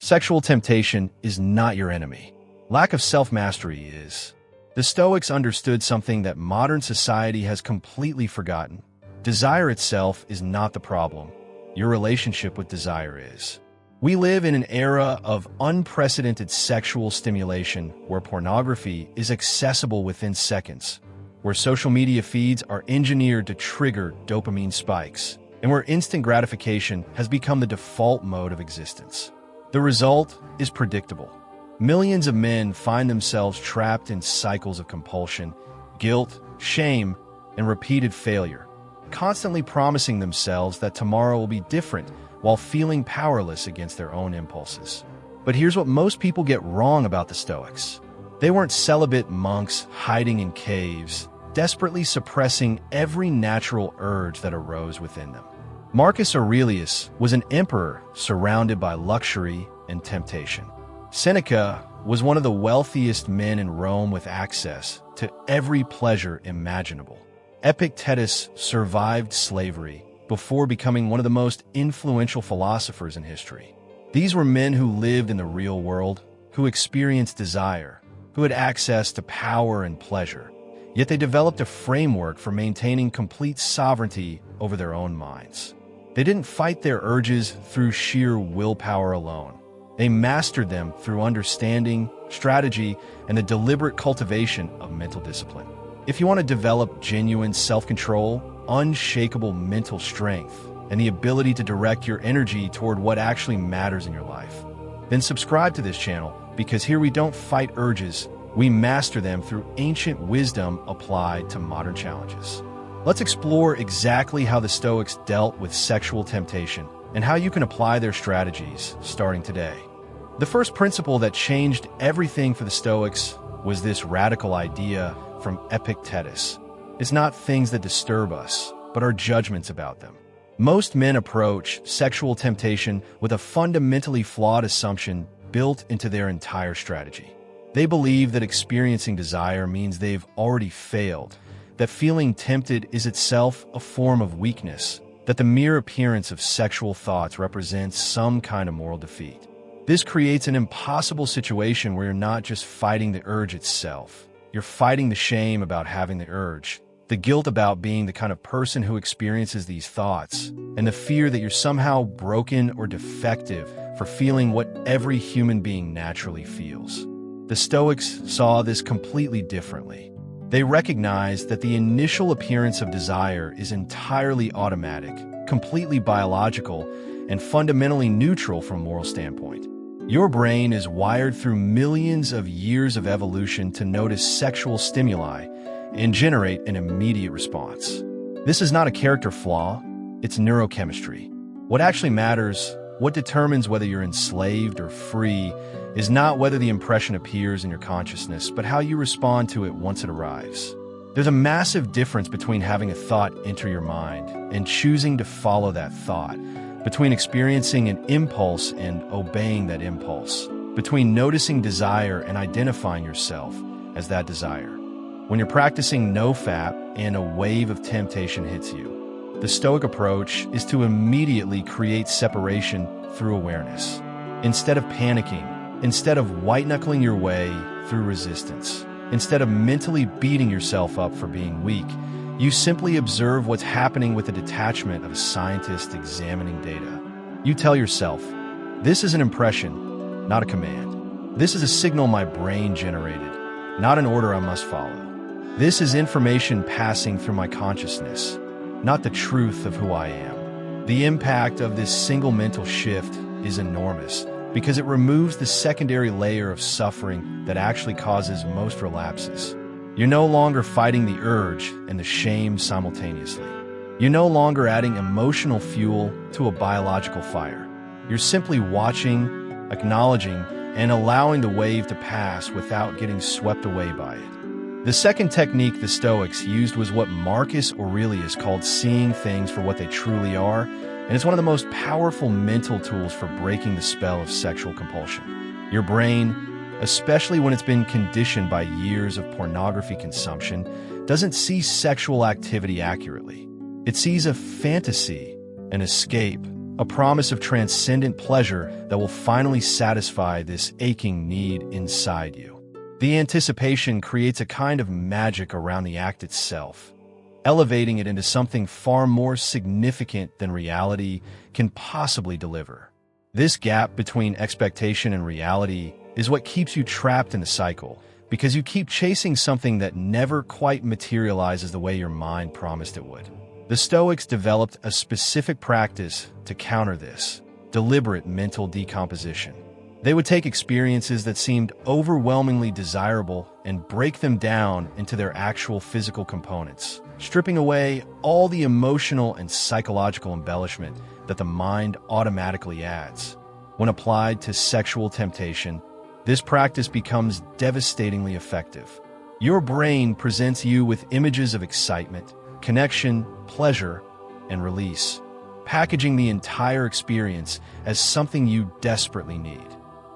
Sexual temptation is not your enemy. Lack of self-mastery is. The Stoics understood something that modern society has completely forgotten. Desire itself is not the problem. Your relationship with desire is. We live in an era of unprecedented sexual stimulation where pornography is accessible within seconds, where social media feeds are engineered to trigger dopamine spikes, and where instant gratification has become the default mode of existence. The result is predictable. Millions of men find themselves trapped in cycles of compulsion, guilt, shame, and repeated failure, constantly promising themselves that tomorrow will be different while feeling powerless against their own impulses. But here's what most people get wrong about the Stoics. They weren't celibate monks hiding in caves, desperately suppressing every natural urge that arose within them. Marcus Aurelius was an emperor surrounded by luxury and temptation. Seneca was one of the wealthiest men in Rome with access to every pleasure imaginable. Epictetus survived slavery before becoming one of the most influential philosophers in history. These were men who lived in the real world, who experienced desire, who had access to power and pleasure, yet they developed a framework for maintaining complete sovereignty over their own minds. They didn't fight their urges through sheer willpower alone. They mastered them through understanding, strategy, and the deliberate cultivation of mental discipline. If you want to develop genuine self-control, unshakable mental strength, and the ability to direct your energy toward what actually matters in your life, then subscribe to this channel, because here we don't fight urges, we master them through ancient wisdom applied to modern challenges. Let's explore exactly how the Stoics dealt with sexual temptation and how you can apply their strategies starting today. The first principle that changed everything for the Stoics was this radical idea from Epictetus. It's not things that disturb us, but our judgments about them. Most men approach sexual temptation with a fundamentally flawed assumption built into their entire strategy. They believe that experiencing desire means they've already failed, that feeling tempted is itself a form of weakness, that the mere appearance of sexual thoughts represents some kind of moral defeat. This creates an impossible situation where you're not just fighting the urge itself. You're fighting the shame about having the urge, the guilt about being the kind of person who experiences these thoughts, and the fear that you're somehow broken or defective for feeling what every human being naturally feels. The Stoics saw this completely differently. They recognized that the initial appearance of desire is entirely automatic, completely biological, and fundamentally neutral from a moral standpoint. Your brain is wired through millions of years of evolution to notice sexual stimuli and generate an immediate response. This is not a character flaw, it's neurochemistry. What actually matters, what determines whether you're enslaved or free, is not whether the impression appears in your consciousness, but how you respond to it once it arrives. There's a massive difference between having a thought enter your mind and choosing to follow that thought, between experiencing an impulse and obeying that impulse, between noticing desire and identifying yourself as that desire. When you're practicing no-fap and a wave of temptation hits you, the Stoic approach is to immediately create separation through awareness. Instead of panicking, instead of white-knuckling your way through resistance, instead of mentally beating yourself up for being weak, you simply observe what's happening with the detachment of a scientist examining data. You tell yourself, this is an impression, not a command. This is a signal my brain generated, not an order I must follow. This is information passing through my consciousness, not the truth of who I am. The impact of this single mental shift is enormous because it removes the secondary layer of suffering that actually causes most relapses. You're no longer fighting the urge and the shame simultaneously. You're no longer adding emotional fuel to a biological fire. You're simply watching, acknowledging, and allowing the wave to pass without getting swept away by it. The second technique the Stoics used was what Marcus Aurelius called seeing things for what they truly are, and it's one of the most powerful mental tools for breaking the spell of sexual compulsion. Your brain, especially when it's been conditioned by years of pornography consumption, doesn't see sexual activity accurately. It sees a fantasy, an escape, a promise of transcendent pleasure that will finally satisfy this aching need inside you. The anticipation creates a kind of magic around the act itself, elevating it into something far more significant than reality can possibly deliver. This gap between expectation and reality is what keeps you trapped in the cycle, because you keep chasing something that never quite materializes the way your mind promised it would. The Stoics developed a specific practice to counter this: deliberate mental decomposition. They would take experiences that seemed overwhelmingly desirable and break them down into their actual physical components, stripping away all the emotional and psychological embellishment that the mind automatically adds. When applied to sexual temptation, this practice becomes devastatingly effective. Your brain presents you with images of excitement, connection, pleasure, and release, packaging the entire experience as something you desperately need.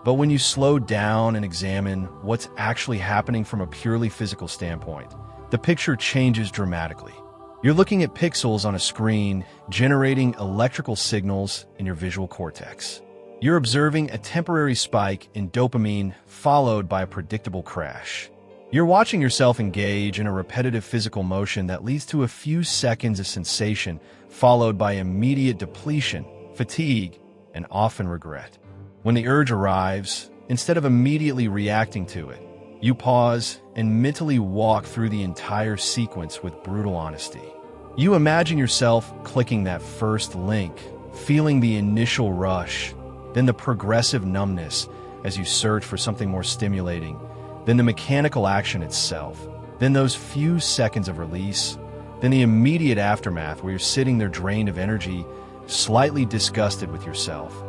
But when you slow down and examine what's actually happening from a purely physical standpoint, the picture changes dramatically. You're looking at pixels on a screen, generating electrical signals in your visual cortex. You're observing a temporary spike in dopamine followed by a predictable crash. You're watching yourself engage in a repetitive physical motion that leads to a few seconds of sensation, followed by immediate depletion, fatigue, and often regret. When the urge arrives, instead of immediately reacting to it, you pause and mentally walk through the entire sequence with brutal honesty. You imagine yourself clicking that first link, feeling the initial rush, then the progressive numbness as you search for something more stimulating, then the mechanical action itself, then those few seconds of release, then the immediate aftermath where you're sitting there drained of energy, slightly disgusted with yourself,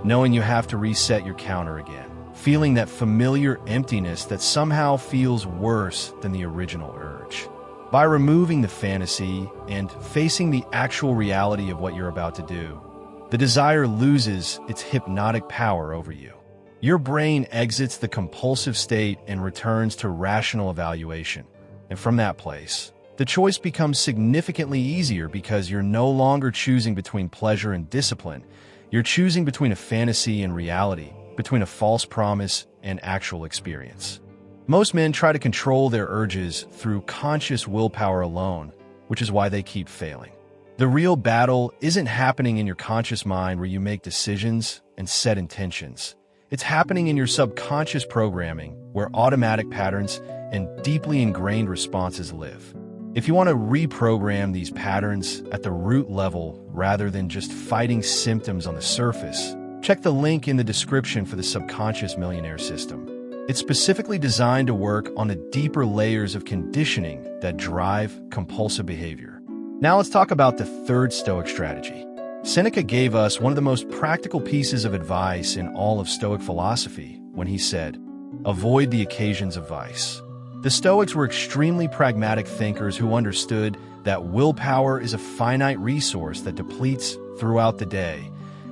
knowing you have to reset your counter again, feeling that familiar emptiness that somehow feels worse than the original urge. By removing the fantasy and facing the actual reality of what you're about to do, the desire loses its hypnotic power over you. Your brain exits the compulsive state and returns to rational evaluation. And from that place, the choice becomes significantly easier because you're no longer choosing between pleasure and discipline. You're choosing between a fantasy and reality, between a false promise and actual experience. Most men try to control their urges through conscious willpower alone, which is why they keep failing. The real battle isn't happening in your conscious mind where you make decisions and set intentions. It's happening in your subconscious programming where automatic patterns and deeply ingrained responses live. If you want to reprogram these patterns at the root level rather than just fighting symptoms on the surface, check the link in the description for the Subconscious Millionaire System. It's specifically designed to work on the deeper layers of conditioning that drive compulsive behavior. Now let's talk about the third Stoic strategy. Seneca gave us one of the most practical pieces of advice in all of Stoic philosophy when he said, "Avoid the occasions of vice." The Stoics were extremely pragmatic thinkers who understood that willpower is a finite resource that depletes throughout the day,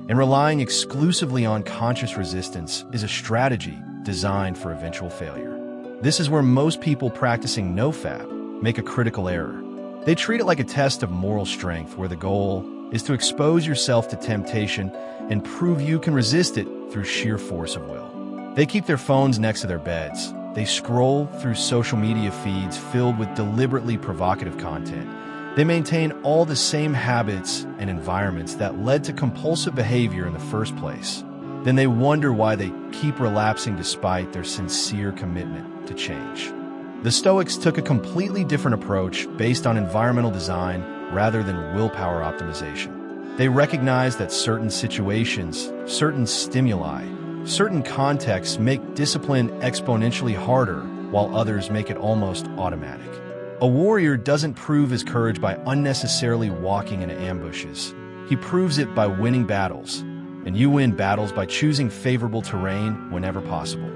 and relying exclusively on conscious resistance is a strategy designed for eventual failure. This is where most people practicing NoFap make a critical error. They treat it like a test of moral strength where the goal is to expose yourself to temptation and prove you can resist it through sheer force of will. They keep their phones next to their beds. They scroll through social media feeds filled with deliberately provocative content. They maintain all the same habits and environments that led to compulsive behavior in the first place. Then they wonder why they keep relapsing despite their sincere commitment to change. The Stoics took a completely different approach based on environmental design rather than willpower optimization. They recognized that certain situations, certain stimuli, certain contexts make discipline exponentially harder, while others make it almost automatic. A warrior doesn't prove his courage by unnecessarily walking into ambushes. He proves it by winning battles, and you win battles by choosing favorable terrain whenever possible.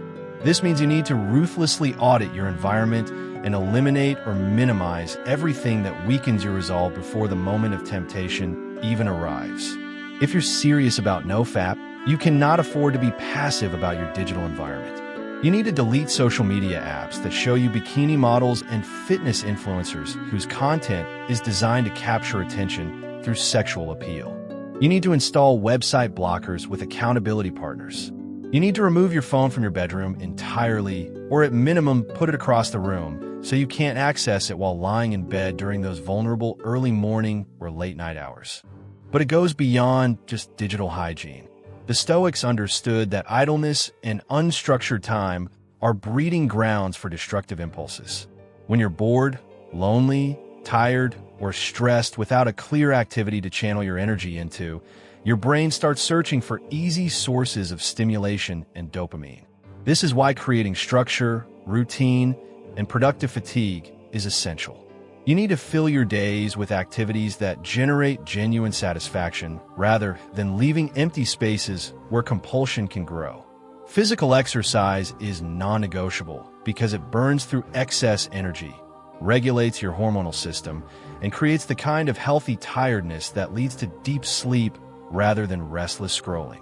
This means you need to ruthlessly audit your environment and eliminate or minimize everything that weakens your resolve before the moment of temptation even arrives. If you're serious about NoFap, you cannot afford to be passive about your digital environment. You need to delete social media apps that show you bikini models and fitness influencers whose content is designed to capture attention through sexual appeal. You need to install website blockers with accountability partners. You need to remove your phone from your bedroom entirely, or at minimum, put it across the room so you can't access it while lying in bed during those vulnerable early morning or late night hours. But it goes beyond just digital hygiene. The Stoics understood that idleness and unstructured time are breeding grounds for destructive impulses. When you're bored, lonely, tired, or stressed without a clear activity to channel your energy into, your brain starts searching for easy sources of stimulation and dopamine. This is why creating structure, routine, and productive fatigue is essential. You need to fill your days with activities that generate genuine satisfaction rather than leaving empty spaces where compulsion can grow. Physical exercise is non-negotiable because it burns through excess energy, regulates your hormonal system, and creates the kind of healthy tiredness that leads to deep sleep rather than restless scrolling.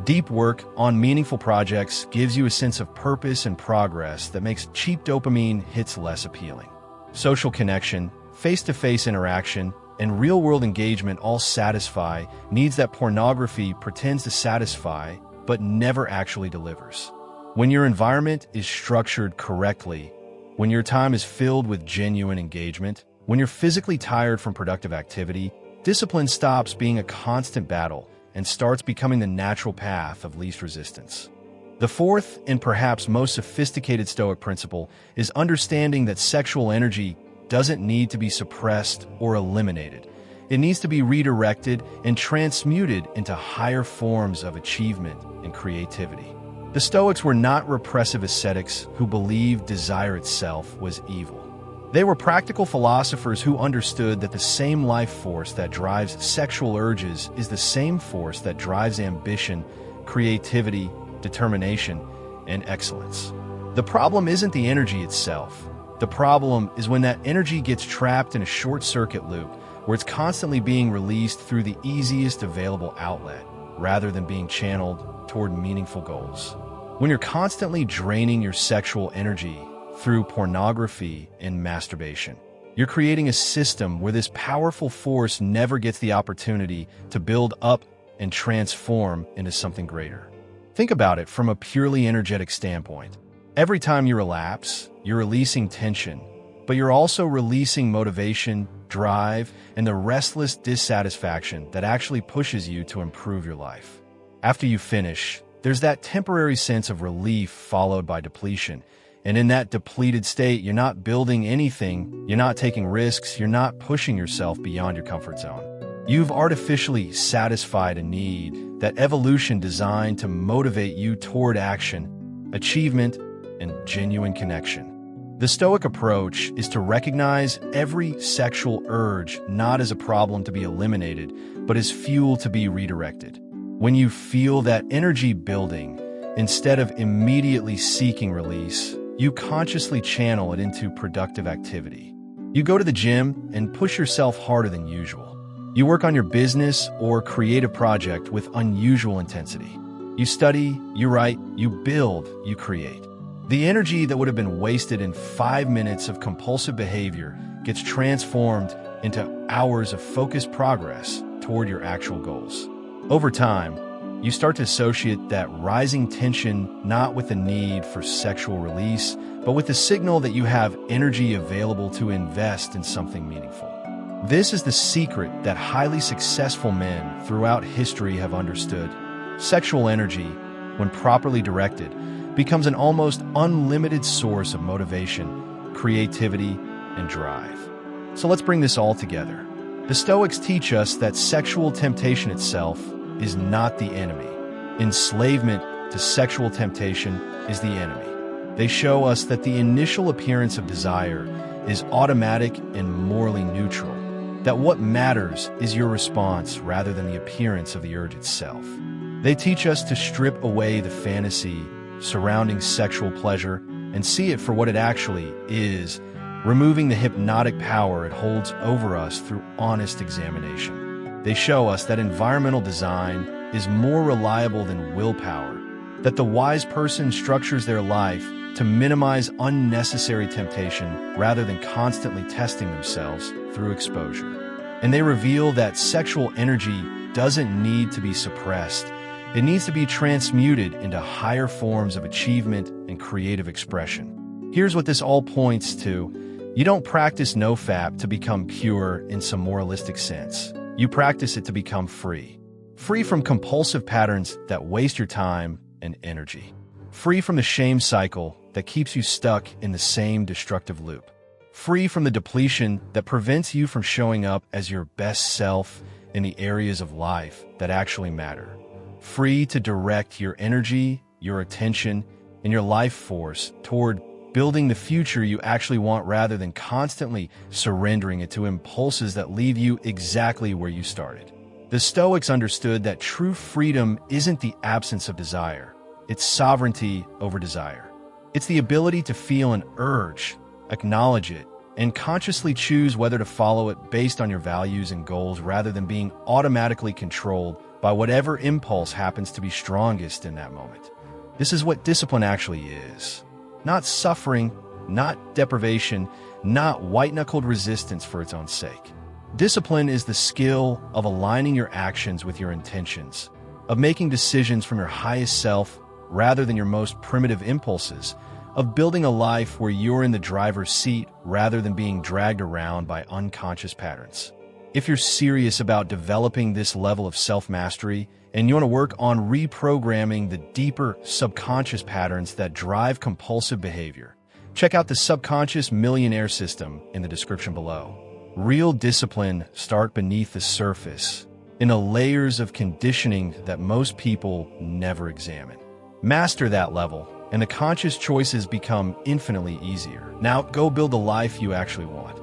Deep work on meaningful projects gives you a sense of purpose and progress that makes cheap dopamine hits less appealing. Social connection, face-to-face interaction, and real-world engagement all satisfy needs that pornography pretends to satisfy but never actually delivers. When your environment is structured correctly, when your time is filled with genuine engagement, when you're physically tired from productive activity, discipline stops being a constant battle and starts becoming the natural path of least resistance. The fourth and perhaps most sophisticated Stoic principle is understanding that sexual energy doesn't need to be suppressed or eliminated. It needs to be redirected and transmuted into higher forms of achievement and creativity. The Stoics were not repressive ascetics who believed desire itself was evil. They were practical philosophers who understood that the same life force that drives sexual urges is the same force that drives ambition, creativity, determination, and excellence. The problem isn't the energy itself. The problem is when that energy gets trapped in a short-circuit loop where it's constantly being released through the easiest available outlet rather than being channeled toward meaningful goals. When you're constantly draining your sexual energy through pornography and masturbation, you're creating a system where this powerful force never gets the opportunity to build up and transform into something greater. Think about it from a purely energetic standpoint. Every time you relapse, you're releasing tension, but you're also releasing motivation, drive, and the restless dissatisfaction that actually pushes you to improve your life. After you finish, there's that temporary sense of relief followed by depletion. And in that depleted state, you're not building anything, you're not taking risks, you're not pushing yourself beyond your comfort zone. You've artificially satisfied a need that evolution designed to motivate you toward action, achievement, and genuine connection. The Stoic approach is to recognize every sexual urge not as a problem to be eliminated, but as fuel to be redirected. When you feel that energy building, instead of immediately seeking release, you consciously channel it into productive activity. You go to the gym and push yourself harder than usual. You work on your business or creative project with unusual intensity. You study, you write, you build, you create. The energy that would have been wasted in 5 minutes of compulsive behavior gets transformed into hours of focused progress toward your actual goals. Over time, you start to associate that rising tension not with the need for sexual release, but with the signal that you have energy available to invest in something meaningful. This is the secret that highly successful men throughout history have understood. Sexual energy, when properly directed, becomes an almost unlimited source of motivation, creativity, and drive. So let's bring this all together. The Stoics teach us that sexual temptation itself is not the enemy. Enslavement to sexual temptation is the enemy. They show us that the initial appearance of desire is automatic and morally neutral, that what matters is your response rather than the appearance of the urge itself. They teach us to strip away the fantasy surrounding sexual pleasure and see it for what it actually is, removing the hypnotic power it holds over us through honest examination. They show us that environmental design is more reliable than willpower, that the wise person structures their life to minimize unnecessary temptation rather than constantly testing themselves through exposure. And they reveal that sexual energy doesn't need to be suppressed. It needs to be transmuted into higher forms of achievement and creative expression. Here's what this all points to. You don't practice nofap to become pure in some moralistic sense. You practice it to become free. Free from compulsive patterns that waste your time and energy. Free from the shame cycle that keeps you stuck in the same destructive loop. Free from the depletion that prevents you from showing up as your best self in the areas of life that actually matter. Free to direct your energy, your attention, and your life force toward building the future you actually want rather than constantly surrendering it to impulses that leave you exactly where you started. The Stoics understood that true freedom isn't the absence of desire. It's sovereignty over desire. It's the ability to feel an urge, acknowledge it, and consciously choose whether to follow it based on your values and goals rather than being automatically controlled by whatever impulse happens to be strongest in that moment. This is what discipline actually is. Not suffering, not deprivation, not white-knuckled resistance for its own sake. Discipline is the skill of aligning your actions with your intentions, of making decisions from your highest self rather than your most primitive impulses, of building a life where you're in the driver's seat rather than being dragged around by unconscious patterns. If you're serious about developing this level of self-mastery and you want to work on reprogramming the deeper subconscious patterns that drive compulsive behavior, check out the Subconscious Millionaire System in the description below. Real discipline starts beneath the surface, in the layers of conditioning that most people never examine. Master that level, and the conscious choices become infinitely easier. Now, go build the life you actually want.